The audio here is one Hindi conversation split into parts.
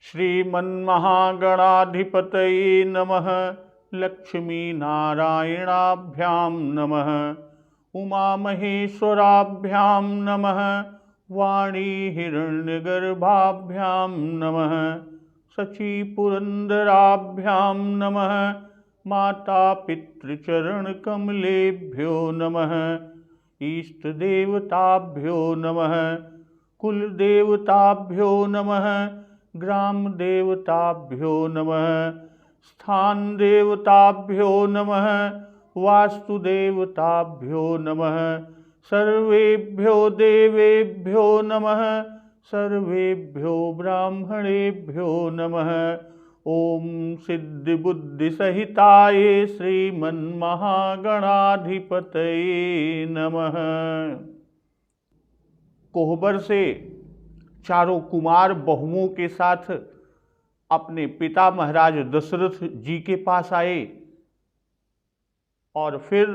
श्रीमन्महागणाधिपतये नमः। लक्ष्मीनारायणाभ्यां नमः। उमामहेश्वराभ्यां नमः। वाणीहिरण्यगर्भाभ्यां नमः। शचीपुरन्दराभ्यां नमः। मातापितृचरणकमलेभ्यो नमः। इष्टदेवताभ्यो नमः। कुलदेवताभ्यो नमः। ग्रामदेवताभ्यो नमः। स्थानदेवताभ्यो नमः। वास्तुदेवताभ्यो नमः। सर्वेभ्यो देवेभ्यो नमः। सर्वेभ्यो ब्राह्मणेभ्यो नमः। ओम सिद्धिबुद्धिसहिताय श्रीमन्महागणाधिपतये नमः। कोहबर से चारों कुमार बहुओं के साथ अपने पिता महाराज दशरथ जी के पास आए और फिर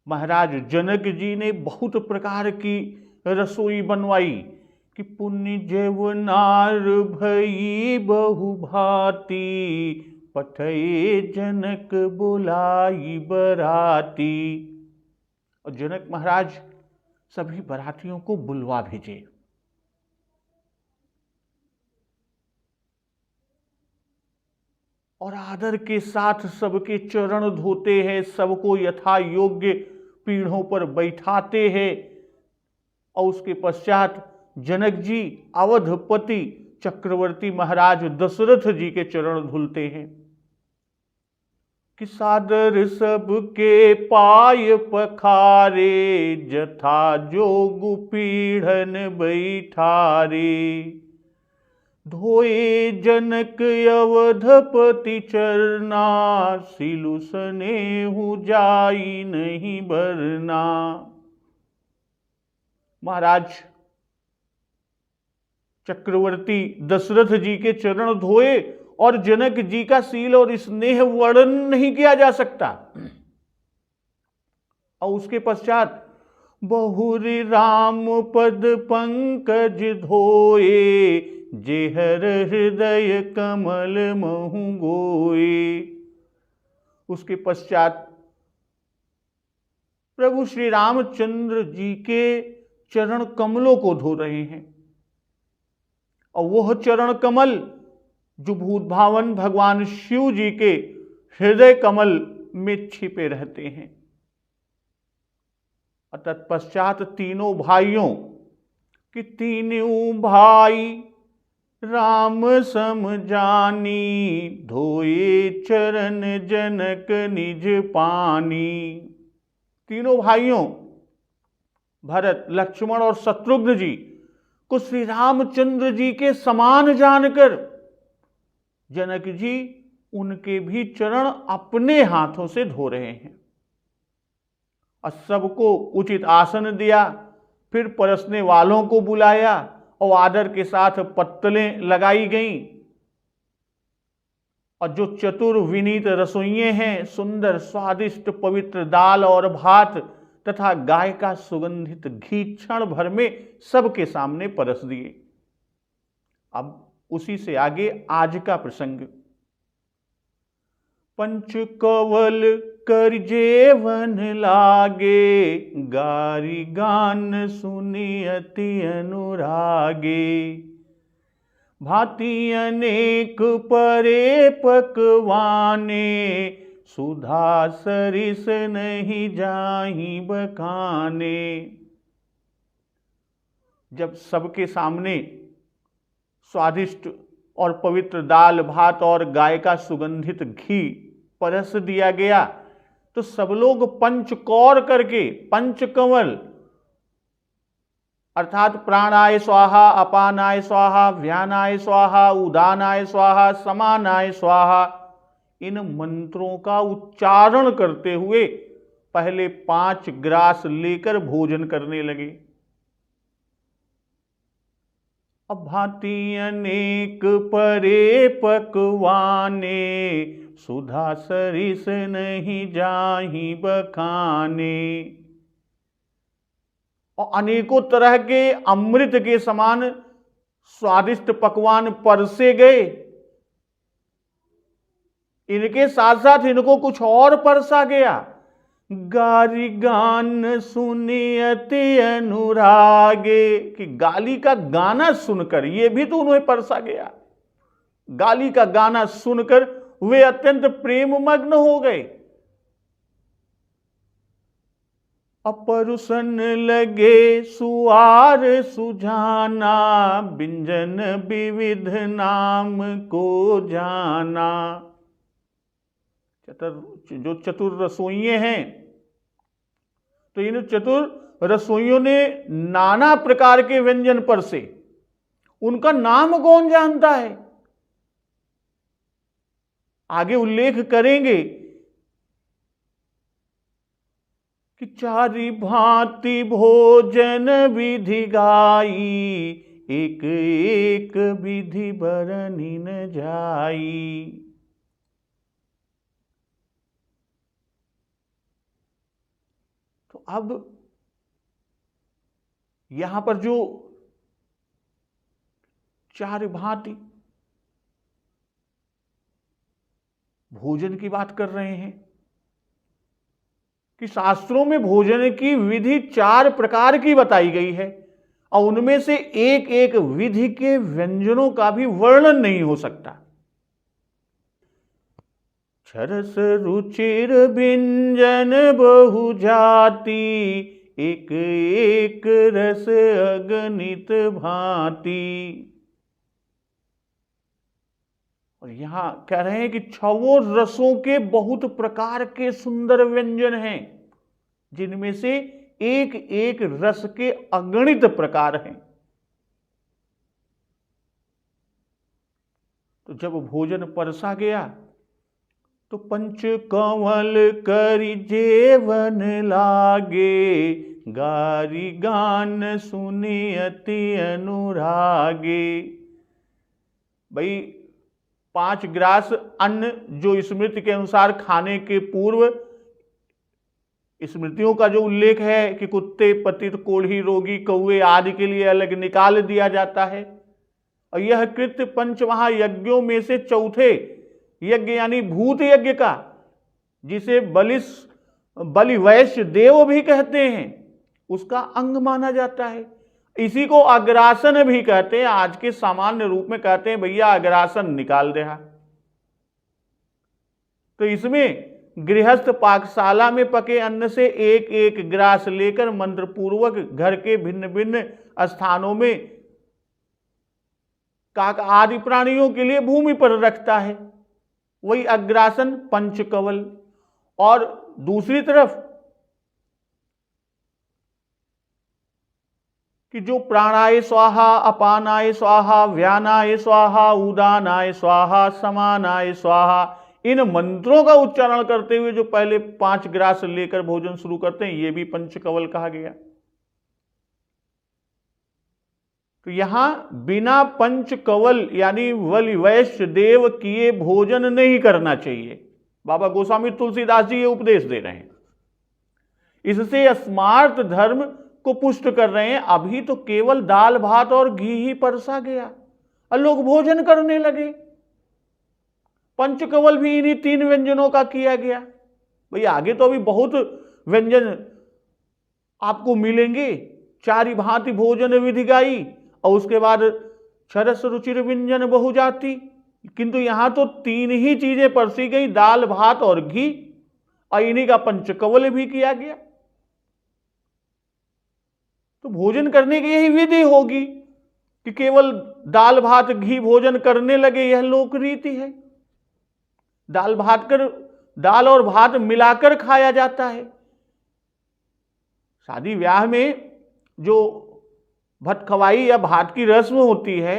महाराज जनक जी ने बहुत प्रकार की रसोई बनवाई कि पुण्य जेवनार भई बहु भांति, पठये जनक बुलाई बराती। और जनक महाराज सभी बरातियों को बुलवा भेजे। और आदर के साथ सबके चरण धोते हैं, सबको यथा योग्य पीढ़ों पर बैठाते हैं। और उसके पश्चात जनक जी अवधपति चक्रवर्ती महाराज दशरथ जी के चरण धुलते हैं कि सादर सबके पाय पखारे, जथा जोग पीढ़न बैठारे। धोए जनक अवधपति चरना, सिलु स्नेहु जाई नहीं बरना। महाराज चक्रवर्ती दशरथ जी के चरण धोए और जनक जी का सील और स्नेह वर्णन नहीं किया जा सकता। और उसके पश्चात बहुरी राम पद पंकज धोए, जेहर हृदय कमल महु गोए। उसके पश्चात प्रभु श्री रामचंद्र जी के चरण कमलों को धो रहे हैं। और वह चरण कमल जो भूत भावन भगवान शिव जी के हृदय कमल में छिपे रहते हैं। और तत्पश्चात तीनों भाइयों कि तीनों भाई राम सम जानी, धोए चरण जनक निज पानी। तीनों भाइयों भरत, लक्ष्मण और शत्रुघ्न जी को श्री रामचंद्र जी के समान जानकर जनक जी उनके भी चरण अपने हाथों से धो रहे हैं। और सबको उचित आसन दिया, फिर परसने वालों को बुलाया और आदर के साथ पत्तलें लगाई गईं। और जो चतुर विनीत रसोइये हैं, सुंदर स्वादिष्ट पवित्र दाल और भात तथा गाय का सुगंधित घी क्षण भर में सबके सामने परस दिए। अब उसी से आगे आज का प्रसंग। पंचकवल कर जेवन लागे, गारी गान सुनी अति अनुरागे। भांति अनेक परे पकवाने, सुधा सरिस नहीं जाहि बखाने। जब सबके सामने स्वादिष्ट और पवित्र दाल भात और गाय का सुगंधित घी परस दिया गया तो सब लोग पंचकौर करके, पंचकमल अर्थात प्राणाय स्वाहा, अपानाय स्वाहा, व्यानाय स्वाहा, उदानाय स्वाहा, समानाय स्वाहा, इन मंत्रों का उच्चारण करते हुए पहले 5 ग्रास लेकर भोजन करने लगे। अब भांति अनेक परे पकवाने, सुधा सरिस नहीं जाहि बखाने। और अनेकों तरह के अमृत के समान स्वादिष्ट पकवान परसे गए, इनके साथ साथ इनको कुछ और परसा गया। गारी गान सुनियति अनुरागे, कि गाली का गाना सुनकर, ये भी तो उन्हें परसा गया। गाली का गाना सुनकर वे अत्यंत प्रेम मग्न हो गए। अपरुसन लगे सुआर सुजाना, बिंजन विविध नाम को जाना। जो चतुर रसोइये हैं, तो इन चतुर रसोइयों ने नाना प्रकार के व्यंजन परसे, उनका नाम कौन जानता है। आगे उल्लेख करेंगे कि चारि भांति भोजन विधि गाई, एक एक विधि बरनी न जाई। तो अब यहां पर जो चार भांति भोजन की बात कर रहे हैं कि शास्त्रों में भोजन की विधि चार प्रकार की बताई गई है, और उनमें से एक एक विधि के व्यंजनों का भी वर्णन नहीं हो सकता। छरस रुचिर व्यंजन बहु जाति, एक एक रस अगणित भांति। और यहां कह रहे हैं कि छवों रसों के बहुत प्रकार के सुंदर व्यंजन हैं, जिनमें से एक एक रस के अगणित प्रकार हैं। तो जब भोजन परसा गया तो पंच कंवल करि जेवन लागे, गारी गान सुनि अति अनुरागे। भाई 5 ग्रास अन्न जो स्मृति के अनुसार खाने के पूर्व, स्मृतियों का जो उल्लेख है कि कुत्ते, पतित, कोढ़ी, रोगी, कौवे आदि के लिए अलग निकाल दिया जाता है, और यह कृत्य पंच महायज्ञों में से चौथे यज्ञ यानी भूत यज्ञ का, जिसे बलि वैश्य देव भी कहते हैं, उसका अंग माना जाता है। इसी को अग्रासन भी कहते हैं। आज के सामान्य रूप में कहते हैं भैया अग्रासन निकाल दे। तो इसमें गृहस्थ पाकशाला में पके अन्न से एक एक ग्रास लेकर मंत्र पूर्वक घर के भिन्न भिन्न स्थानों में काक आदि प्राणियों के लिए भूमि पर रखता है, वही अग्रासन पंचकवल। और दूसरी तरफ कि जो प्राणाय स्वाहा, अपानाय स्वाहा, व्यानाय स्वाहा, उदानाय स्वाहा, समानाय स्वाहा, इन मंत्रों का उच्चारण करते हुए जो पहले 5 ग्रास लेकर भोजन शुरू करते हैं, ये भी पंचकवल कहा गया। तो यहां बिना पंचकवल यानी बलि वैश्य देव किए भोजन नहीं करना चाहिए। बाबा गोस्वामी तुलसीदास जी ये उपदेश दे रहे हैं। इससे स्मार्त धर्म को पुष्ट कर रहे हैं। अभी तो केवल दाल भात और घी ही परसा गया और लोग भोजन करने लगे। पंचकवल भी इन्हीं 3 व्यंजनों का किया गया। भाई आगे तो अभी बहुत व्यंजन आपको मिलेंगे। 4 भांति भोजन विधि गाई, और उसके बाद छरस रुचिर व्यंजन बहु जाति, किंतु यहां तो 3 ही चीजें परसी गई, दाल भात और घी, और इन्हीं का पंचकवल भी किया गया। तो भोजन करने की यही विधि होगी कि केवल दाल भात घी भोजन करने लगे, यह लोक रीति है। दाल और भात मिलाकर खाया जाता है। शादी ब्याह में जो भट खवाई या भात की रस्म होती है,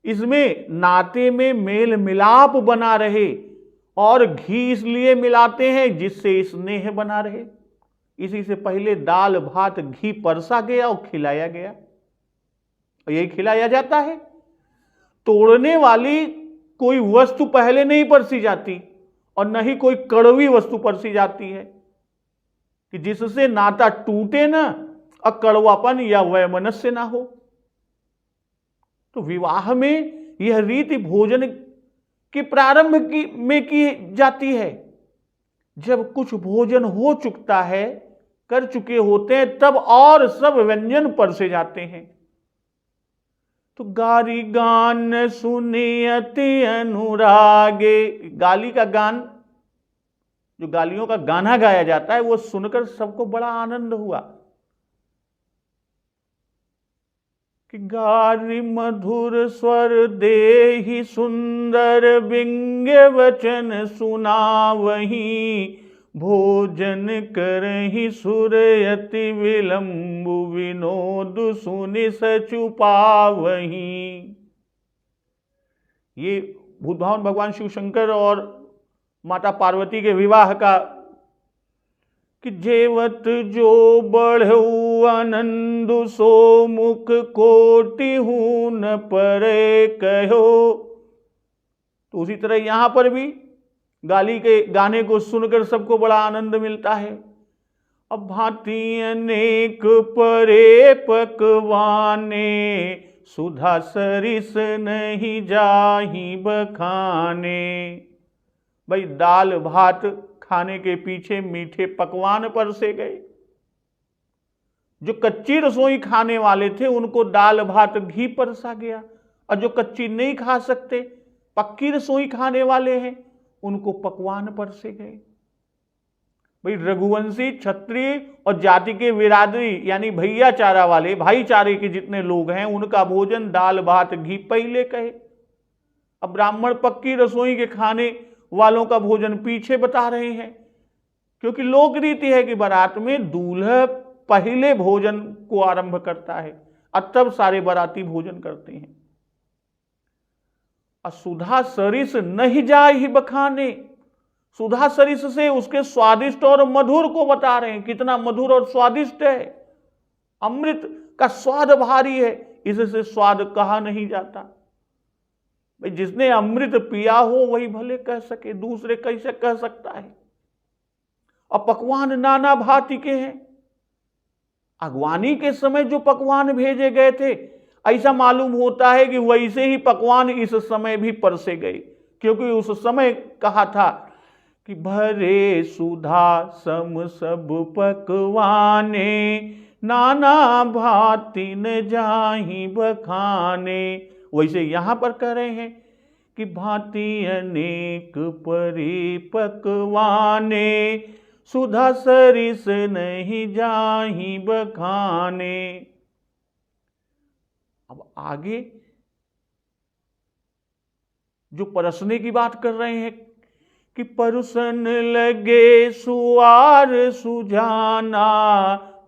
इसमें नाते में मेल मिलाप बना रहे, और घी इसलिए मिलाते हैं जिससे स्नेह बना रहे। इसी से पहले दाल भात घी परसा गया और खिलाया गया, और यही खिलाया जाता है। तोड़ने वाली कोई वस्तु पहले नहीं परसी जाती, और न ही कोई कड़वी वस्तु परसी जाती है कि जिससे नाता टूटे ना और कड़वापन या वैमनस्य ना हो। तो विवाह में यह रीति भोजन के प्रारंभ में की जाती है। जब कुछ भोजन हो चुकता है, कर चुके होते हैं, तब और सब व्यंजन परसे जाते हैं। तो गारी गान सुने अति अनुरागे, गाली का गान, जो गालियों का गाना गाया जाता है, वो सुनकर सबको बड़ा आनंद हुआ कि गारी मधुर स्वर देहि सुंदर व्यंग्य वचन सुनावही, भोजन करहि सुर अति विलंब विनोद सुनि सचुपावही। ये भूत भावन भगवान शिव शंकर और माता पार्वती के विवाह का कि जेवत जो बढ़ऊ आनंद सो मुख कोटि हूं न परे कहो। तो उसी तरह यहां पर भी गाली के गाने को सुनकर सबको बड़ा आनंद मिलता है। अब भांति अनेक परे पकवाने, सुधा सरिस नहीं जाहि बखाने। भाई दाल भात खाने के पीछे मीठे पकवान परसे गए। जो कच्ची रसोई खाने वाले थे उनको दाल भात घी परसा गया, और जो कच्ची नहीं खा सकते, पक्की रसोई खाने वाले हैं, उनको पकवान परसे गए। भाई रघुवंशी, क्षत्रिय और जाति के बिरादरी यानी भैयाचारा वाले, भाईचारे के जितने लोग हैं, उनका भोजन दाल भात घी पहले कहे। अब ब्राह्मण पक्की रसोई के खाने वालों का भोजन पीछे बता रहे हैं, क्योंकि लोक रीति है कि बारात में दूल्हा पहले भोजन को आरंभ करता है और तब सारे बाराती भोजन करते हैं। सुधा सरिस नहीं जाए ही बखाने, सुधा सरिस से उसके स्वादिष्ट और मधुर को बता रहे हैं, कितना मधुर और स्वादिष्ट है। अमृत का स्वाद भारी है, इससे स्वाद कहा नहीं जाता। भाई जिसने अमृत पिया हो वही भले कह सके, दूसरे कैसे कह सकता है। और पकवान नाना भांति के हैं। अगवानी के समय जो पकवान भेजे गए थे, ऐसा मालूम होता है कि वैसे ही पकवान इस समय भी परसे गए, क्योंकि उस समय कहा था कि भरे सुधा सम सब पकवाने, नाना भांति न जाहि बखाने। वैसे यहां पर कह रहे हैं कि भांति अनेक परे पकवाने, सुधा सरिस नहीं जाहि बखाने। अब आगे जो परसने की बात कर रहे हैं कि परुसन लगे सुआर सुजाना,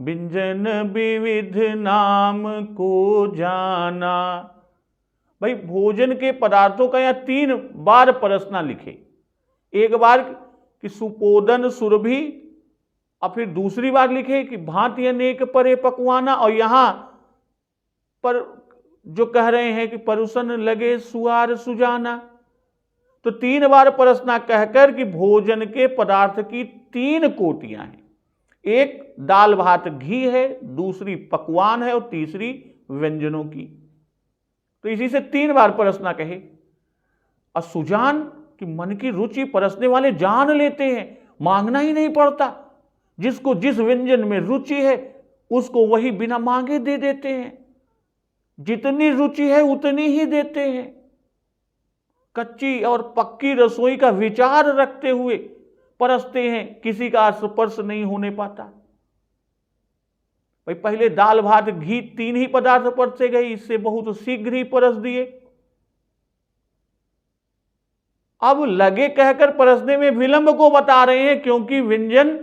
व्यंजन विविध नाम को जाना। भाई भोजन के पदार्थों का यहाँ 3 बार परसना लिखे। एक बार कि सुपोदन सुरभि, और फिर दूसरी बार लिखे कि भांति अनेक परे पकवाना, और यहां पर जो कह रहे हैं कि परुसन लगे सुआर सुजाना। तो 3 बार परसना कहकर कि भोजन के पदार्थ की 3 कोटियां हैं। एक दाल भात घी है, दूसरी पकवान है और तीसरी व्यंजनों की। तो इसी से 3 बार परसना कहे। और सुजान कि मन की रुचि परसने वाले जान लेते हैं, मांगना ही नहीं पड़ता। जिसको जिस व्यंजन में रुचि है उसको वही बिना मांगे दे देते हैं। जितनी रुचि है उतनी ही देते हैं। कच्ची और पक्की रसोई का विचार रखते हुए परसते हैं, किसी का स्पर्श नहीं होने पाता। भाई पहले दाल भात घी 3 ही पदार्थ परसे गए, इससे बहुत शीघ्र ही परस दिए। अब लगे कहकर परसने में विलंब को बता रहे हैं, क्योंकि व्यंजन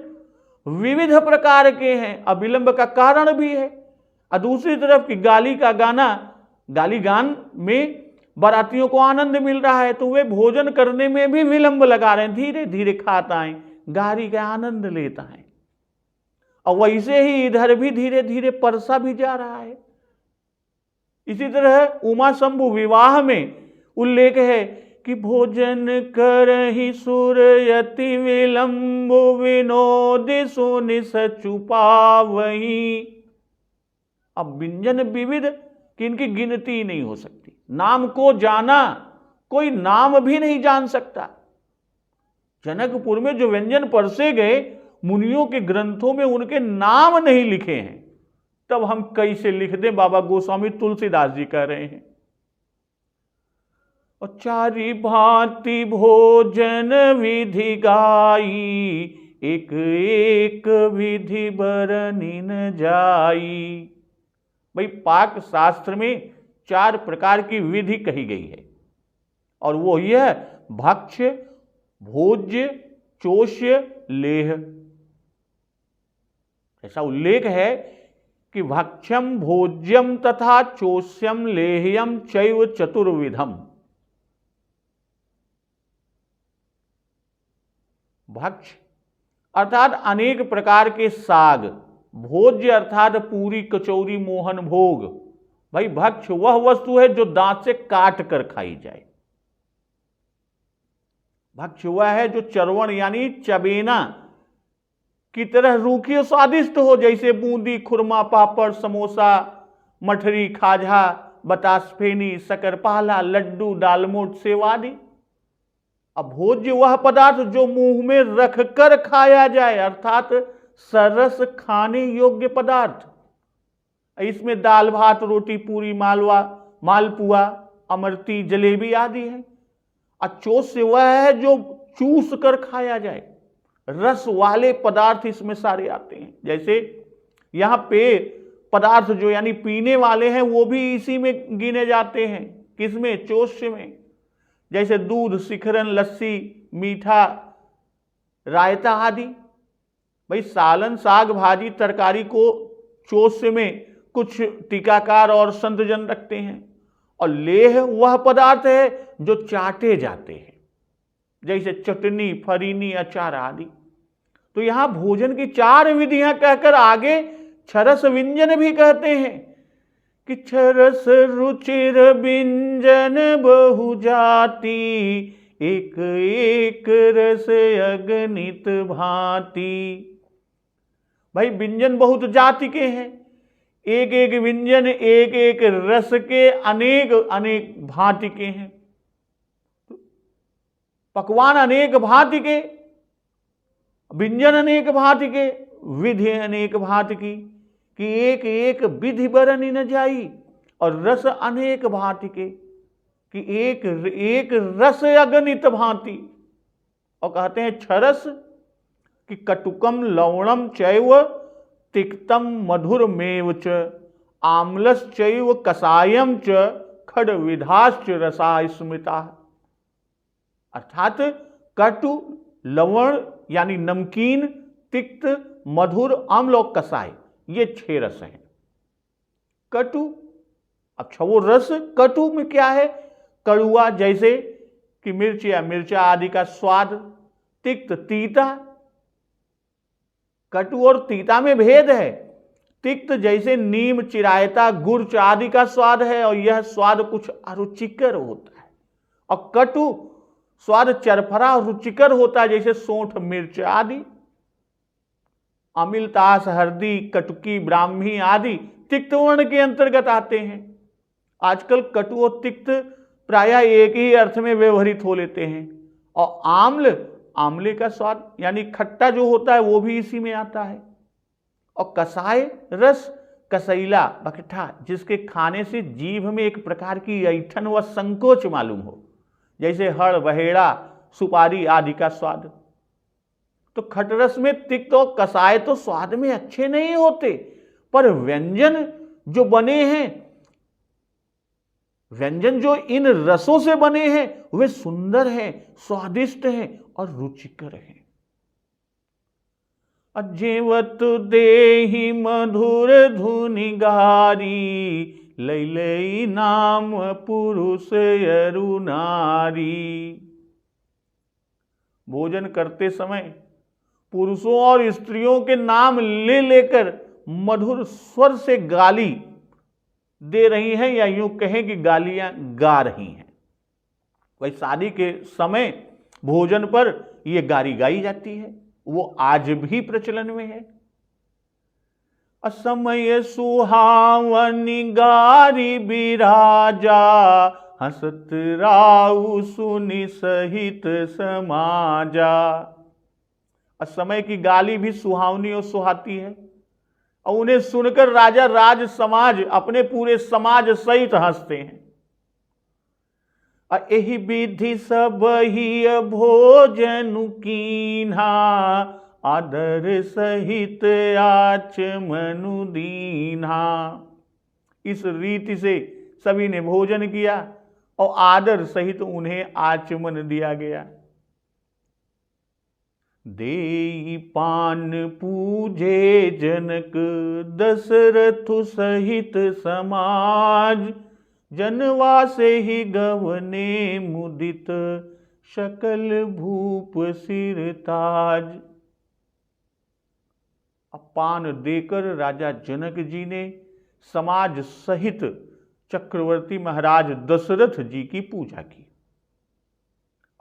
विविध प्रकार के हैं, अब विलंब का कारण भी है। और दूसरी तरफ की गाली का गाना, गाली गान में बारातियों को आनंद मिल रहा है, तो वे भोजन करने में भी विलंब लगा रहे हैं, धीरे धीरे खाता है, गाली का आनंद लेता है। और वैसे ही इधर भी धीरे धीरे परसा भी जा रहा है। इसी तरह उमा शंभु विवाह में उल्लेख है कि भोजन करहि सुर अति विलंब, विनोद सुनि सचुपावही। अब व्यंजन विविध कि इनकी गिनती नहीं हो सकती। नाम को जाना, कोई नाम भी नहीं जान सकता। जनकपुर में जो व्यंजन परसे गए, मुनियों के ग्रंथों में उनके नाम नहीं लिखे हैं, तब हम कैसे लिख दें? बाबा गोस्वामी तुलसीदास जी कह रहे हैं, और चारि भांति भोजन विधि गाई, एक एक विधि बरनी न जाई। भाई पाक शास्त्र में 4 प्रकार की विधि कही गई है, और वो यह भक्ष्य, भोज्य, चोष्य, लेह। ऐसा उल्लेख है कि भक्ष्यम भोज्यम तथा चोष्यम लेह्यम चैव चतुर्विधम। भक्ष्य अर्थात अनेक प्रकार के साग, भोज्य अर्थात पूरी कचौरी मोहन भोग। भाई भक्ष्य वह वस्तु है जो दांत से काट कर खाई जाए। भक्ष्य वह है जो चरवण यानी चबेना की तरह रूखी और स्वादिष्ट हो, जैसे बूंदी, खुरमा, पापड़, समोसा, मठरी, खाजा, बतास फेनी, शकरपाला, लड्डू, दालमोट, सेव आदि। अब भोज्य वह पदार्थ जो मुंह में रखकर खाया जाए, अर्थात सरस खाने योग्य पदार्थ। इसमें दाल, भात, रोटी, पूरी, मालवा, मालपुआ, अमरती, जलेबी आदि है। अचोष्य वह है जो चूस कर खाया जाए, रस वाले पदार्थ इसमें सारे आते हैं। जैसे यहां पे पदार्थ जो यानी पीने वाले हैं वो भी इसी में गिने जाते हैं। किसमें? चोष्य में। जैसे दूध, शिखरन, लस्सी, मीठा, रायता आदि। भाई सालन, साग, भाजी, तरकारी को चोष्य में कुछ टीकाकार और संतजन रखते हैं। और लेह वह पदार्थ है जो चाटे जाते हैं, जैसे चटनी, फरीनी, अचार आदि। तो यहां भोजन की 4 विधियां कहकर आगे छरस व्यंजन भी कहते हैं कि छरस रुचिर व्यंजन बहु जाति, एक एक रस अगणित भांति। भाई व्यंजन बहुत जाति के हैं, एक एक व्यंजन एक एक रस के अनेक अनेक भांति के हैं। पकवान अनेक भांति के, व्यंजन अनेक भांति के, विधि अनेक भांति की, कि एक एक विधि बरनी न जाई। और रस अनेक भांति के, कि एक एक रस अगणित भांति। और कहते हैं छरस कि कटुकम लवणम चैव तिक्तम मधुरमेव च, आम्लश्चैव कषायम च, खड विधाश्च रसा स्मृता। अर्थात कटु, लवण यानी नमकीन, तिक्त, मधुर, अम्ल और कसाय, ये 6 रस हैं। कटु, अच्छा वो रस कटु में क्या है? कड़ुआ, जैसे कि मिर्च या मिर्चा आदि का स्वाद। तिक्त, तीता। कटु और तीता में भेद है। तिक्त जैसे नीम, चिरायता, गुर्च आदि का स्वाद है, और यह स्वाद कुछ अरुचिकर होता है। और कटु स्वाद चरफरा और रुचिकर होता है, जैसे सोंठ, मिर्च आदि। अमिल, तास, हरदी, कटुकी, ब्राह्मी आदि तिक्त वर्ण के अंतर्गत आते हैं। आजकल कटु और तिक्त प्रायः एक ही अर्थ में व्यवहृत हो लेते हैं। और आम्ल, आमले का स्वाद यानी खट्टा जो होता है वो भी इसी में आता है। और कसाय रस, कसैला, बकठा, जिसके खाने से जीभ में एक प्रकार की ऐंठन व संकोच मालूम हो, जैसे हड़, बहेड़ा, सुपारी आदि का स्वाद। तो खटरस में तिक्त और कसाय तो स्वाद में अच्छे नहीं होते, पर व्यंजन जो बने हैं, व्यंजन जो इन रसों से बने हैं, वे सुंदर हैं, स्वादिष्ट हैं और रुचिकर हैं। अजेवत देहि मधुर धुनि गारी, लैलई नाम पुरुष अरु नारी। भोजन करते समय पुरुषों और स्त्रियों के नाम ले लेकर मधुर स्वर से गाली दे रही हैं, या यूं कहें कि गालियां गा रही हैं। वही शादी के समय भोजन पर यह गारी गाई जाती है, वो आज भी प्रचलन में है। असमय सुहावनी गारी बिराजा, हसत राउ सुनि सहित समाजा। समय की गाली भी सुहावनी और सुहाती है, और उन्हें सुनकर राजा राज समाज अपने पूरे समाज सहित हंसते हैं। एहि विधि सब ही भोजन कीन्हा, आदर सहित आचमनु दीन्हा। इस रीति से सभी ने भोजन किया और आदर सहित उन्हें आचमन दिया गया। देई पान पूजे जनक, दशरथु सहित समाज। जनवासे ही गवने मुदित, सकल भूप सिर ताज। पान देकर राजा जनक जी ने समाज सहित चक्रवर्ती महाराज दशरथ जी की पूजा की,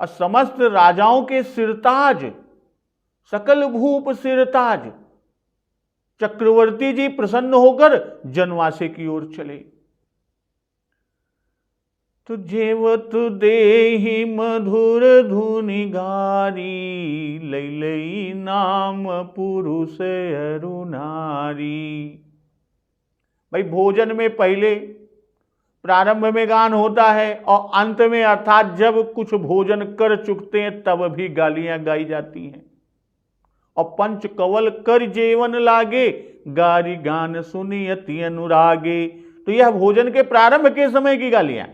और समस्त राजाओं के सिरताज, सकल भूप सिरताज, चक्रवर्ती जी प्रसन्न होकर जनवासे की ओर चले। तो जेवत देहि मधुर धुनि गारी, लई लई नाम पुरुष अरु नारी। भाई भोजन में पहले प्रारंभ में गान होता है, और अंत में अर्थात जब कुछ भोजन कर चुकते हैं तब भी गालियां गाई जाती हैं। और पंच कवल कर जेवन लागे, गारी गान सुनी अति अनुरागे। तो यह भोजन के प्रारंभ के समय की गालियां,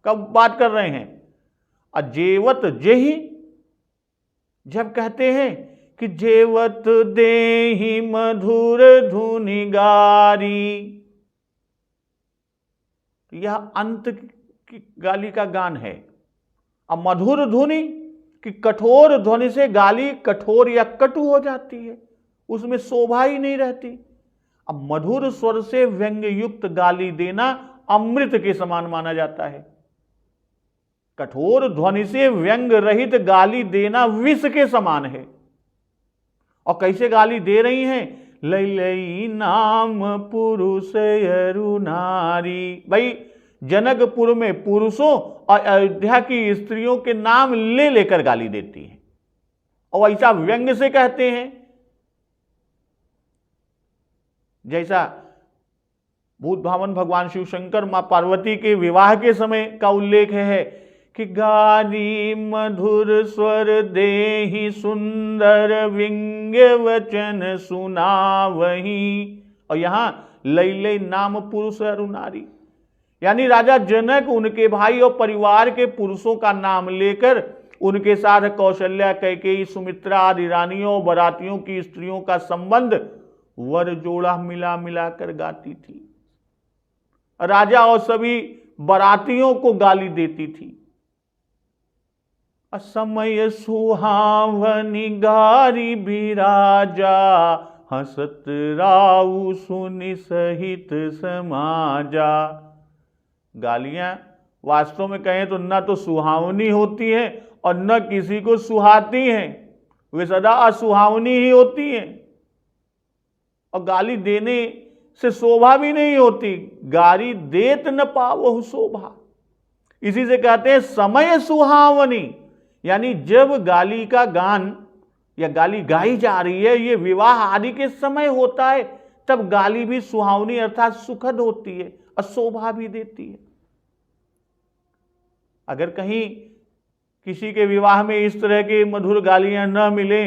कब बात कर रहे हैं? अजेवत जेहि, जब कहते हैं कि जेवत देहि मधुर धुनि गारी, यह अंत की गाली का गान है। अब मधुर धुनि कि कठोर ध्वनि से गाली कठोर या कटु हो जाती है, उसमें शोभा ही नहीं रहती। अब मधुर स्वर से व्यंग्य युक्त गाली देना अमृत के समान माना जाता है। कठोर ध्वनि से व्यंग रहित गाली देना विष के समान है। और कैसे गाली दे रही हैं? लई लई नाम पुरुष अरु नारी। भाई जनकपुर में पुरुषों और अयोध्या की स्त्रियों के नाम ले लेकर गाली देती है, और ऐसा व्यंग से कहते हैं। जैसा भूत भावन भगवान शिव शंकर मां पार्वती के विवाह के समय का उल्लेख है कि गारी मधुर स्वर देहि, सुंदर विंग्य वचन सुनावही। और यहां लई लई नाम पुरुष अरु नारी, यानी राजा जनक उनके भाई और परिवार के पुरुषों का नाम लेकर उनके साथ कौशल्या, कैकेयी, सुमित्रा आदि रानियों, बरातियों की स्त्रियों का संबंध वर जोड़ा मिला मिलाकर गाती थी। राजा और सभी बरातियों को गाली देती थी। असमय सुहावनी गारी बिराजा, हसत राउ सुनि सहित समाजा। गालियां वास्तव में कहें तो न तो सुहावनी होती हैं और न किसी को सुहाती हैं, वे सदा असुहावनी ही होती हैं। और गाली देने से शोभा भी नहीं होती, गाली देत न पावहु शोभा। इसी से कहते हैं समय सुहावनी, यानी जब गाली का गान या गाली गाई जा रही है, ये विवाह आदि के समय होता है, तब गाली भी सुहावनी अर्थात सुखद होती है और शोभा भी देती है। अगर कहीं किसी के विवाह में इस तरह की मधुर गालियां न मिले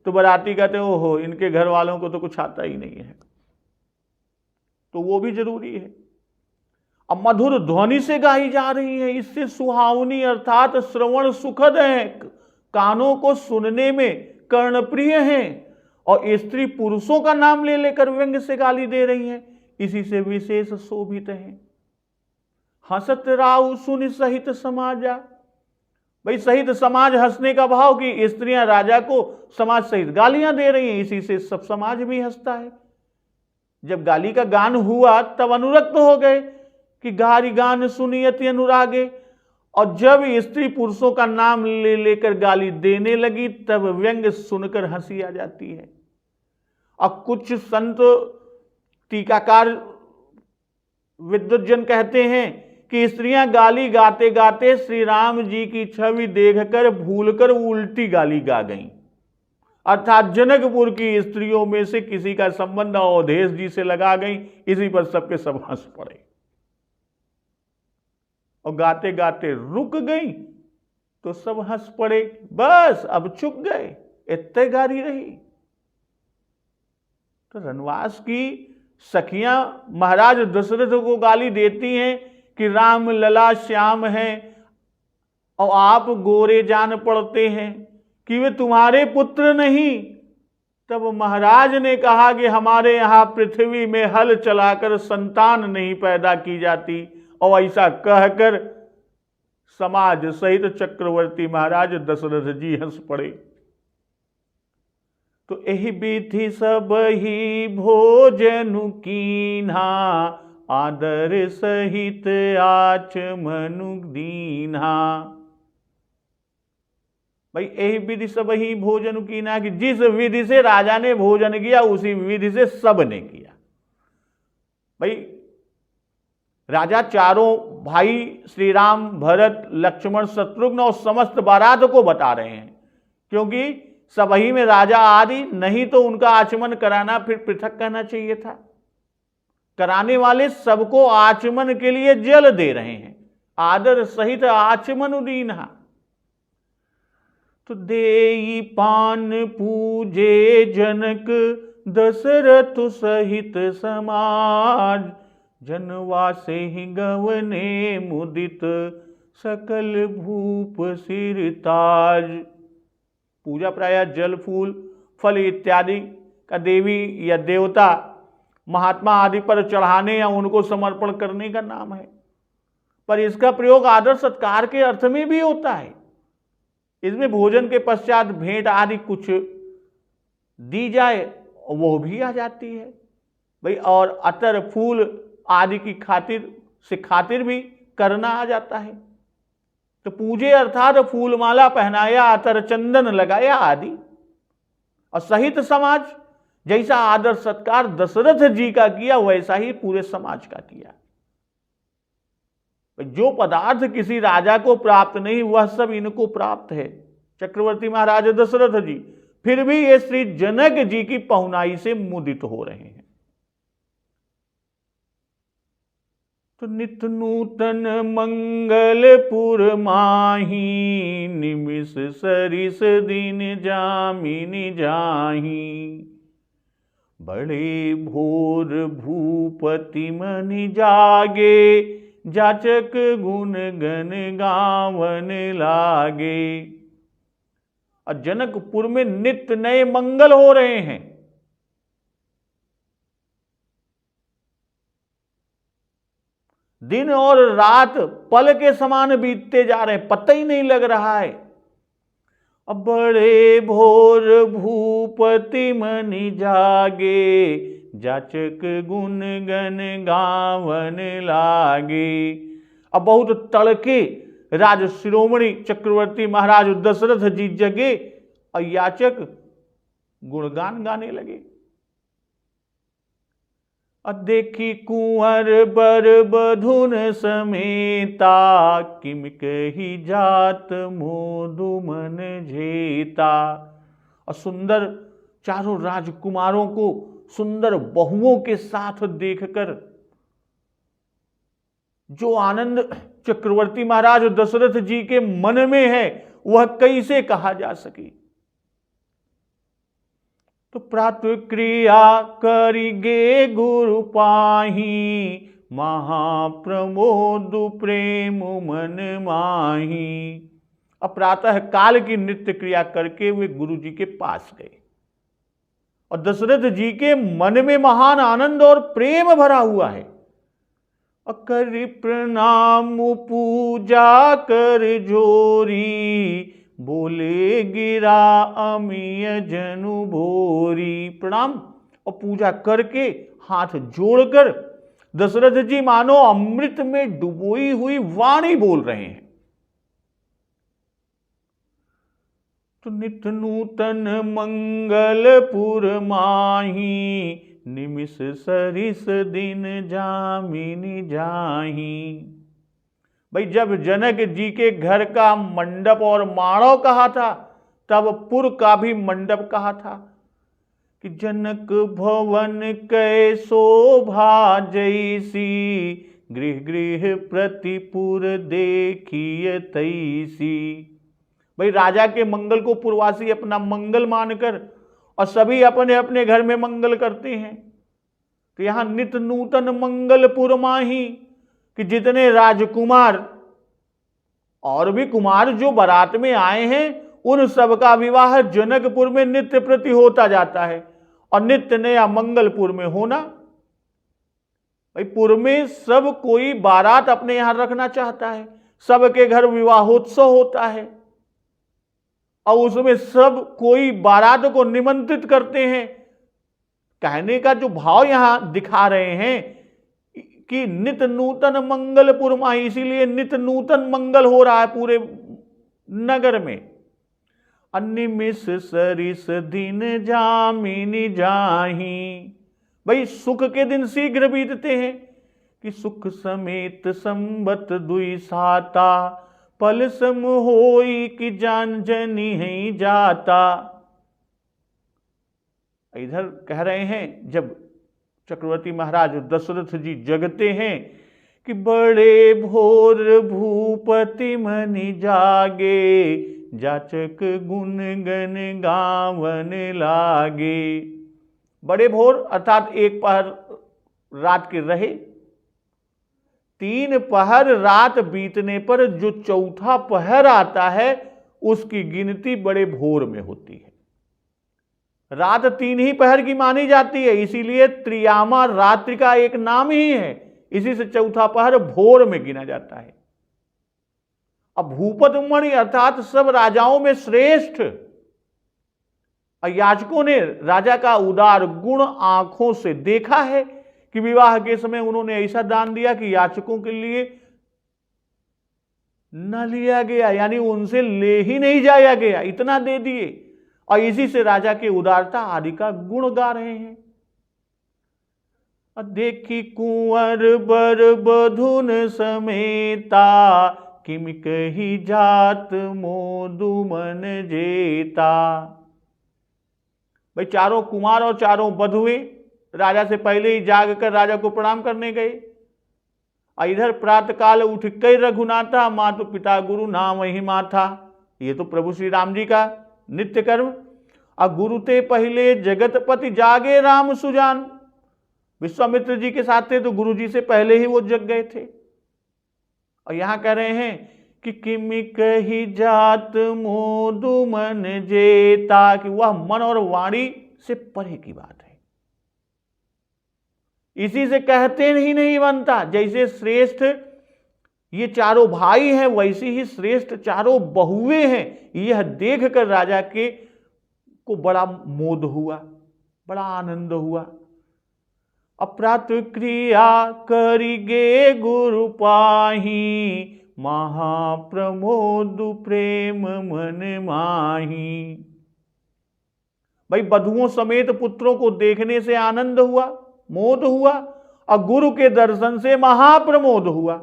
तो बाराती कहते ओहो इनके घर वालों को तो कुछ आता ही नहीं है, तो वो भी जरूरी है। अब मधुर ध्वनि से गाई जा रही है, इससे सुहावनी अर्थात श्रवण सुखद है, कानों को सुनने में कर्णप्रिय है। और स्त्री पुरुषों का नाम ले लेकर व्यंग से गाली दे रही है, इसी से विशेष शोभित है। हसत राउ सुनि सहित समाजा, भाई सहित समाज हंसने का भाव कि स्त्रियां राजा को समाज सहित गालियां दे रही हैं, इसी से सब समाज भी हंसता है। जब गाली का गान हुआ तब अनुरक्त हो गए कि गारी गान सुनियति अनुरागे, और जब स्त्री पुरुषों का नाम ले लेकर गाली देने लगी तब व्यंग सुनकर हंसी आ जाती है। अब कुछ संत टीकाकार विद्वज्जन कहते हैं कि स्त्रियां गाली गाते गाते श्री राम जी की छवि देखकर भूलकर उल्टी गाली गा गईं। अर्थात जनकपुर की स्त्रियों में से किसी का संबंध अवधेश जी से लगा गई। इसी पर सबके सब हंस पड़े और गाते गाते रुक गई तो सब हंस पड़े। बस अब चुप गए, इतने गारी रही। तो रनवास की सखियां महाराज दशरथ को गाली देती हैं कि राम लला श्याम है और आप गोरे जान पड़ते हैं, कि वे तुम्हारे पुत्र नहीं। तब महाराज ने कहा कि हमारे यहां पृथ्वी में हल चलाकर संतान नहीं पैदा की जाती। और ऐसा कहकर समाज सहित चक्रवर्ती महाराज दशरथ जी हंस पड़े। तो यही विधि सब ही भोजन कीन्हा, आदर सहित आचमनु दीन्हा। भाई यही विधि सब ही भोजन कीन्हा, कि जिस विधि से राजा ने भोजन किया उसी विधि से सब ने किया। भाई राजा चारों भाई श्री राम, भरत, लक्ष्मण, शत्रुघ्न और समस्त बारात को बता रहे हैं, क्योंकि सबही में राजा आदि नहीं तो उनका आचमन कराना फिर पृथक कहना चाहिए था। कराने वाले सबको आचमन के लिए जल दे रहे हैं, आदर सहित आचमन दीन्हा। तो देई पान पूजे जनक, दशरथ सहित समाज। जनवासे ही गवने मुदित, सकल भूप सिर ताज। पूजा प्राय जल, फूल, फल इत्यादि का देवी या देवता, महात्मा आदि पर चढ़ाने या उनको समर्पण करने का नाम है। पर इसका प्रयोग आदर सत्कार के अर्थ में भी होता है। इसमें भोजन के पश्चात भेंट आदि कुछ दी जाए वो भी आ जाती है भाई। और अतर फूल आदि की खातिर भी करना आ जाता है। तो पूजे अर्थात फूलमाला पहनाया, अतर चंदन लगाया आदि। और सहित समाज, जैसा आदर सत्कार दशरथ जी का किया वैसा ही पूरे समाज का किया। जो पदार्थ किसी राजा को प्राप्त नहीं वह सब इनको प्राप्त है, चक्रवर्ती महाराज दशरथ जी। फिर भी ये श्री जनक जी की पहुनाई से मुदित हो रहे हैं। तो नित नूतन मंगलपुर माही, निमिष सरिस दिन जामिनी जाही। बड़े भोर भूपति मनि जागे, जाचक गुण गण गावन लागे। और जनकपुर में नित्य नए मंगल हो रहे हैं। दिन और रात पल के समान बीतते जा रहे हैं, पता ही नहीं लग रहा है। अब बड़े भोर भूपति मनि जागे, जाचक गुण गण गावन लागे। अब बहुत तड़के राज शिरोमणि चक्रवर्ती महाराज दशरथ जी जगे और याचक गुणगान गाने लगे। और देखी कुंवर बर बधुन समेता, किम कही जात मोदु मन जेता। और सुंदर चारों राजकुमारों को सुंदर बहुओं के साथ देखकर जो आनंद चक्रवर्ती महाराज दशरथ जी के मन में है वह कैसे कहा जा सके। तो प्रातःक्रिया करिगे गुरु पाही, महाप्रमोद प्रेम मन माही। अब प्रातः काल की नित्य क्रिया करके वे गुरु जी के पास गए और दशरथ जी के मन में महान आनंद और प्रेम भरा हुआ है। कर प्रणाम पूजा कर जोरी, बोले गिरा अमीय जनु भोरी। प्रणाम और पूजा करके हाथ जोड़कर दशरथ जी मानो अमृत में डुबोई हुई वाणी बोल रहे हैं। तो नित नूतन मंगलपुर माही, निमिष सरिस दिन जामिनी जाही। भाई जब जनक जी के घर का मंडप और माणव कहा था, तब पुर का भी मंडप कहा था कि जनक भवन कै शोभा जैसी, गृह गृह प्रतिपुर देखिए तैसी। भाई राजा के मंगल को पुरवासी अपना मंगल मानकर और सभी अपने अपने घर में मंगल करते हैं। तो यहां नित नूतन मंगलपुर माही कि जितने राजकुमार और भी कुमार जो बारात में आए हैं, उन सबका विवाह जनकपुर में नित्य प्रति होता जाता है। और नित्य नया मंगलपुर में होना, भाई पुर में सब कोई बारात अपने यहां रखना चाहता है, सबके घर विवाहोत्सव होता है और उसमें सब कोई बारात को निमंत्रित करते हैं। कहने का जो भाव यहां दिखा रहे हैं कि नित नूतन मंगलपुर माही, इसीलिए नित नूतन मंगल हो रहा है पूरे नगर में। अनिमिष सरिस दिन जामिनी जाही, भाई सुख के दिन शीघ्र बीतते हैं कि सुख समेत संबत दुई साता, पल सम होई कि जान जनी है जाता। इधर कह रहे हैं जब चक्रवर्ती महाराज दशरथ जी जगते हैं कि बड़े भोर भूपति मनि जागे, जाचक गुण गण गावन लागे। बड़े भोर अर्थात एक पहर रात के रहे, 3 पहर रात बीतने पर जो चौथा पहर आता है उसकी गिनती बड़े भोर में होती है। रात 3 ही पहर की मानी जाती है, इसीलिए त्रियामा रात्रि का एक नाम ही है। इसी से चौथा पहर भोर में गिना जाता है। अब भूपत मणि अर्थात सब राजाओं में श्रेष्ठ, याचकों ने राजा का उदार गुण आंखों से देखा है कि विवाह के समय उन्होंने ऐसा दान दिया कि याचकों के लिए न लिया गया, यानी उनसे ले ही नहीं जाया गया, इतना दे दिए। और इसी से राजा के उदारता आदि का गुण गा रहे हैं। देखी कुंवर बर बधुन समेता, किम कही जात मोदु मन जेता। भाई चारों कुमार और चारों बधुएं राजा से पहले ही जाग कर राजा को प्रणाम करने गए। और इधर प्रातः काल उठ कई रघुनाथा, मातु पिता गुरु नाम ही माथा। ये तो प्रभु श्री राम जी का नित्य कर्म। और गुरु ते पहले जगतपति जागे राम सुजान। विश्वामित्र जी के साथ थे तो गुरु जी से पहले ही वो जग गए थे। और यहां कह रहे हैं कि किमि कही जात मोदु मन जेता, कि वह मन और वाणी से परे की बात है। इसी से कहते ही नहीं बनता। जैसे श्रेष्ठ ये चारों भाई हैं, वैसे ही श्रेष्ठ चारों बहुएं हैं। यह देखकर राजा के को बड़ा मोद हुआ, बड़ा आनंद हुआ। अप्रात क्रिया करिगे गुरु पाही, महाप्रमोद प्रेम मन माही। भाई बधुओं समेत पुत्रों को देखने से आनंद हुआ, मोद हुआ, और गुरु के दर्शन से महाप्रमोद हुआ।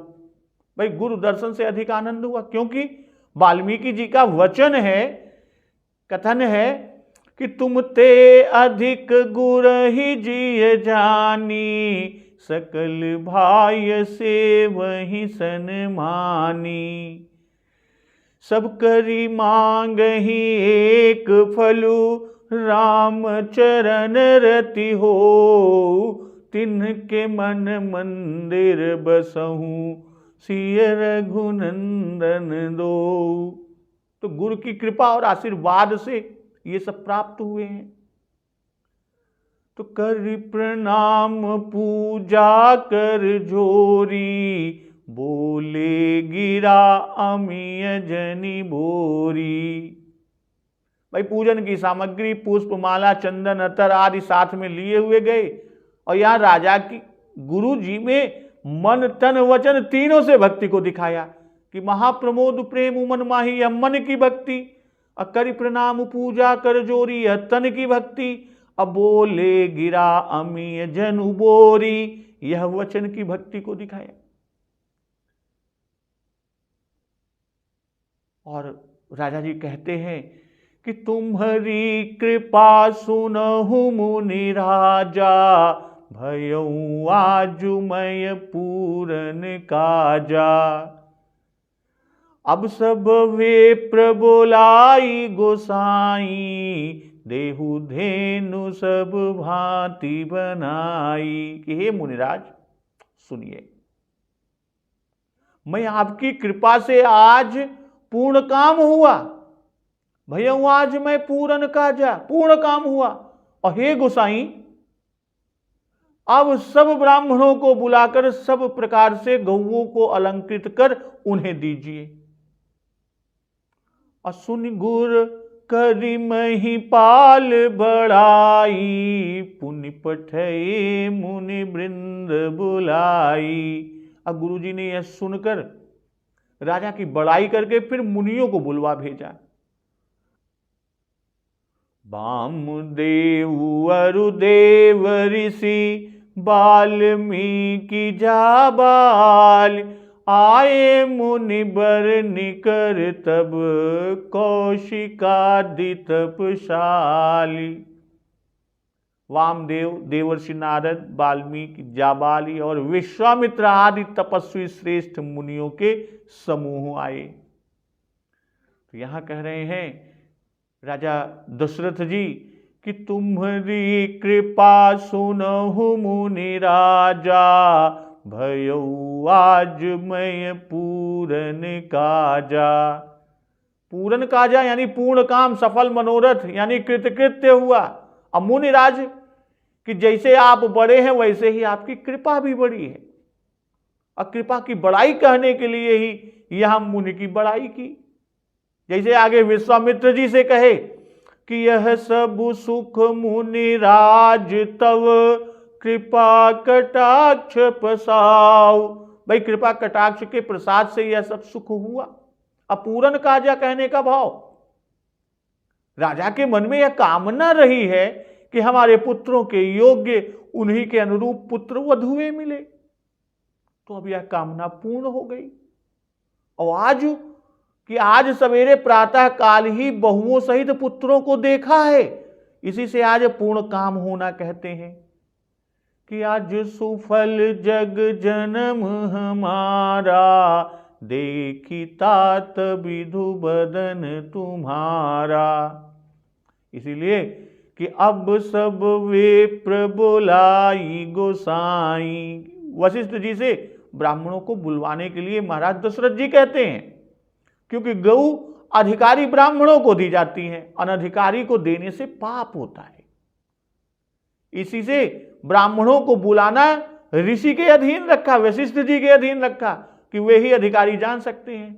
भाई गुरु दर्शन से अधिक आनंद हुआ, क्योंकि वाल्मीकि जी का वचन है, कथन है कि तुम ते अधिक गुर ही जिय जानी, सकल भाई से वही सनमानी। सब करी मांग ही एक फलु, राम चरण रति हो, तिनके मन मंदिर बसहूं, सिय रघुनंदन दो। तो गुरु की कृपा और आशीर्वाद से ये सब प्राप्त हुए हैं। तो कर प्रणाम पूजा कर जोरी, बोले गिरा अमिय जनि बोरी। भाई पूजन की सामग्री पुष्प माला चंदन अतर आदि साथ में लिए हुए गए। और यहां राजा की गुरु जी में मन तन वचन तीनों से भक्ति को दिखाया कि महाप्रमोद प्रेम मन माही, यह मन की भक्ति। अकरि प्रणाम पूजा कर जोरी, यह तन की भक्ति। अबोले गिरा अमीय जनु बोरी, यह वचन की भक्ति को दिखाया। और राजा जी कहते हैं कि तुम्हारी कृपा सुनहु मुनि राजा, भयऊ आज मैं पूरन काजा। अब सब वे प्रबोलाई गोसाई, देहु धेनु सब भांति बनाई। कि हे मुनिराज सुनिए, मैं आपकी कृपा से आज पूर्ण काम हुआ, भैया आज मैं पूरन काजा, पूर्ण काम हुआ। और हे गोसाई, अब सब ब्राह्मणों को बुलाकर सब प्रकार से गौओं को अलंकृत कर उन्हें दीजिए। असुन गुर करि महिपाल बढ़ाई, पुनि पठये मुनि वृंद बुलाई। अब गुरुजी ने यह सुनकर राजा की बड़ाई करके फिर मुनियों को बुलवा भेजा। वामदेव अरुदेव ऋषि, वाल्मीकि जाबाल, आए मुनि बर निकर तब, कौशिकादि तपशाली। वामदेव, देवर्षि नारद, वाल्मीकि, जाबाली और विश्वामित्र आदि तपस्वी श्रेष्ठ मुनियों के समूह आए। तो यहां कह रहे हैं राजा दशरथ जी कि तुम्हारी कृपा सुनहु मुनि राजा, भयऊ आज मैं पूरन काजा। पूरन काजा यानी पूर्ण काम, सफल मनोरथ यानी कृतकृत्य हुआ। अब मुनिराज कि जैसे आप बड़े हैं वैसे ही आपकी कृपा भी बड़ी है। और कृपा की बड़ाई कहने के लिए ही यहां मुनि की बड़ाई की। जैसे आगे विश्वामित्र जी से कहे कि यह सब सुख मुनि राज तव, कृपा कटाक्ष प्रसाव। भाई कृपा कटाक्ष के प्रसाद से यह सब सुख हुआ। अपूरन काजा कहने का भाव, राजा के मन में यह कामना रही है कि हमारे पुत्रों के योग्य उन्हीं के अनुरूप पुत्र वधुएं मिले। तो अब यह कामना पूर्ण हो गई। और आज सवेरे प्रातः काल ही बहुओं सहित पुत्रों को देखा है। इसी से आज पूर्ण काम होना कहते हैं कि आज सुफल जग जन्म हमारा, देखी तात विधु बदन तुम्हारा। इसीलिए कि अब सब वे प्रबोलाई गोसाई। वशिष्ठ जी से ब्राह्मणों को बुलवाने के लिए महाराज दशरथ जी कहते हैं, क्योंकि गौ अधिकारी ब्राह्मणों को दी जाती है, अनधिकारी को देने से पाप होता है। इसी से ब्राह्मणों को बुलाना ऋषि के अधीन रखा, वशिष्ठ जी के अधीन रखा कि वे ही अधिकारी जान सकते हैं।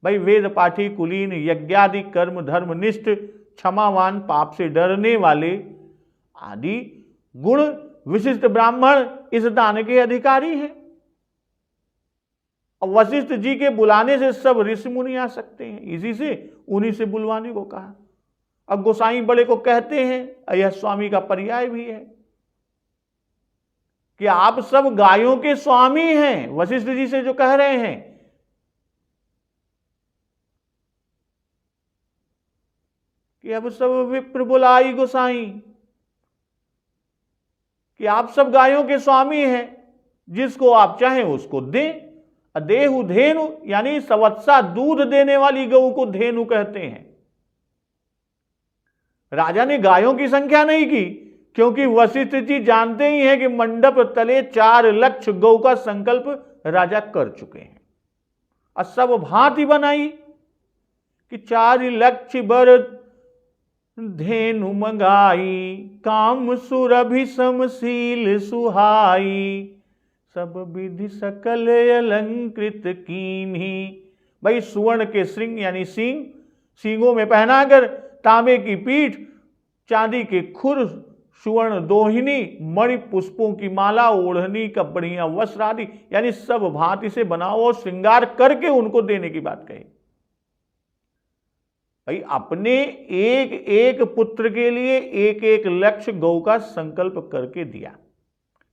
भाई वेद पाठी, कुलीन, यज्ञादि कर्म धर्मनिष्ठ, क्षमावान, पाप से डरने वाले आदि गुण विशिष्ट ब्राह्मण इस दान के अधिकारी हैं। और वशिष्ठ जी के बुलाने से सब ऋषि मुनि आ सकते हैं। इसी से उन्हीं से बुलवाने को कहा। अब गोसाई बड़े को कहते हैं, यह स्वामी का पर्याय भी है कि आप सब गायों के स्वामी हैं। वशिष्ठ जी से जो कह रहे हैं कि अब सब विप्र बुलाई गोसाई, कि आप सब गायों के स्वामी हैं, जिसको आप चाहें उसको दें। देहु धेनु यानी संवत्सर दूध देने वाली गऊ को धेनु कहते हैं। राजा ने गायों की संख्या नहीं की, क्योंकि वशिष्ठ जी जानते ही हैं कि मंडप तले 4 लक्ष गौ का संकल्प राजा कर चुके हैं। और सब भांति बनाई कि 4 लक्ष बर धेनु मंगाई, काम सुरभि समशील सुहाई, सब विधि सकल अलंकृत कीन्ही। भाई सुवर्ण के श्रृंग यानी सींग, सींगों में पहनाकर, तांबे की पीठ, चांदी के खुर, सुवर्ण दोहिनी, मणि पुष्पों की माला, ओढ़नी का बढ़िया वस्त्र आदि यानी सब भांति से बनाओ और श्रृंगार करके उनको देने की बात कही। भाई अपने एक एक पुत्र के लिए 1-1 लक्ष गौ का संकल्प करके दिया।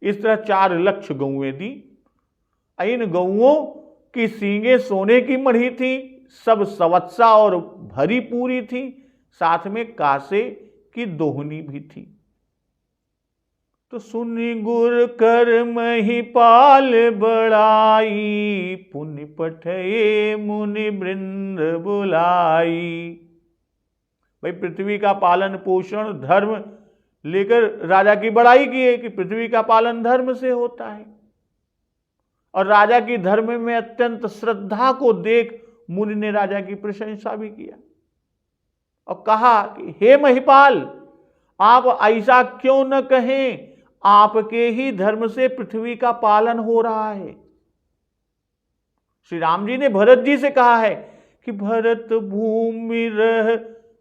इस तरह 4 लक्ष गौएं दी। इन गौओं की सींगें सोने की मढ़ी थी, सब सवत्सा और भरी पूरी थी, साथ में कासे की दोहनी भी थी। तो सुनि गुर कर महिपाल बड़ाई, पुण्य पठये मुनि वृंद बुलाई। भाई पृथ्वी का पालन पोषण धर्म लेकर राजा की बड़ाई की है कि पृथ्वी का पालन धर्म से होता है। और राजा की धर्म में अत्यंत श्रद्धा को देख मुनि ने राजा की प्रशंसा भी किया और कहा कि हे महिपाल, आप ऐसा क्यों न कहें, आपके ही धर्म से पृथ्वी का पालन हो रहा है। श्री राम जी ने भरत जी से कहा है कि भरत भूमि रह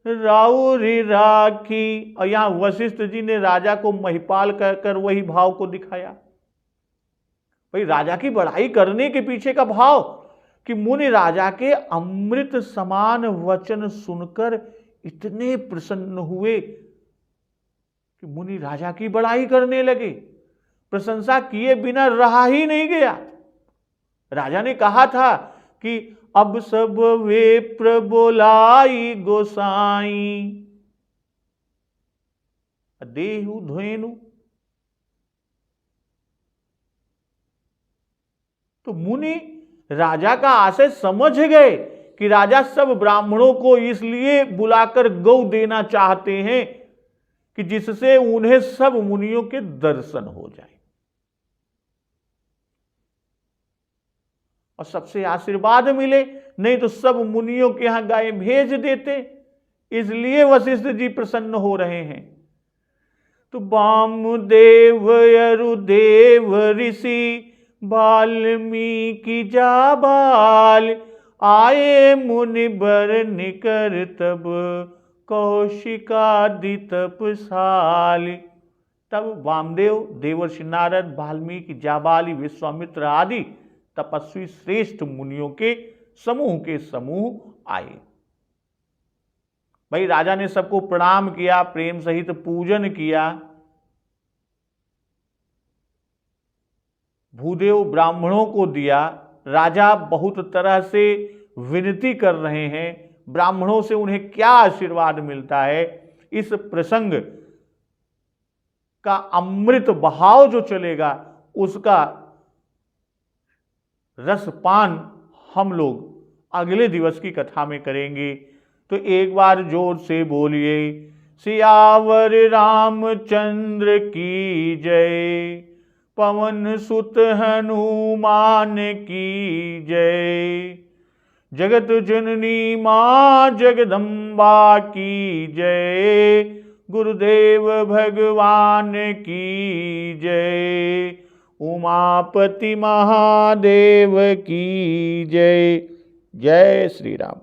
राउरी राखी, और यहां वशिष्ठ जी ने राजा को महिपाल कहकर वही भाव को दिखाया। भाई राजा की बड़ाई करने के पीछे का भाव कि मुनि राजा के अमृत समान वचन सुनकर इतने प्रसन्न हुए कि मुनि राजा की बड़ाई करने लगे, प्रशंसा किए बिना रहा ही नहीं गया। राजा ने कहा था कि अब सब वे प्रबोलाई गोसाई, देहु धेनु। तो मुनि राजा का आशय समझ गए कि राजा सब ब्राह्मणों को इसलिए बुलाकर गौ देना चाहते हैं कि जिससे उन्हें सब मुनियों के दर्शन हो जाए और सबसे आशीर्वाद मिले, नहीं तो सब मुनियों के यहां गाय भेज देते। इसलिए वशिष्ठ जी प्रसन्न हो रहे हैं। तो वामदेव अरुदेव ऋषि वाल्मीकि जाबाल, आए मुनि बर निकर तब कौशिकादि तपसाल। तब वामदेव, देवर्षि नारद, वाल्मीकि, जाबाली, विश्वामित्र आदि तपस्वी श्रेष्ठ मुनियों के समूह आए। भाई राजा ने सबको प्रणाम किया, प्रेम सहित पूजन किया। भूदेव ब्राह्मणों को दिया। राजा बहुत तरह से विनती कर रहे हैं, ब्राह्मणों से उन्हें क्या आशीर्वाद मिलता है। इस प्रसंग का अमृत बहाव जो चलेगा उसका रसपान हम लोग अगले दिवस की कथा में करेंगे। तो एक बार जोर से बोलिए, सियावर रामचंद्र की जय, पवन सुत हनुमान की जय, जगत जननी मां जगदम्बा की जय, गुरुदेव भगवान की जय, उमापति महादेव की जय। जय श्री राम।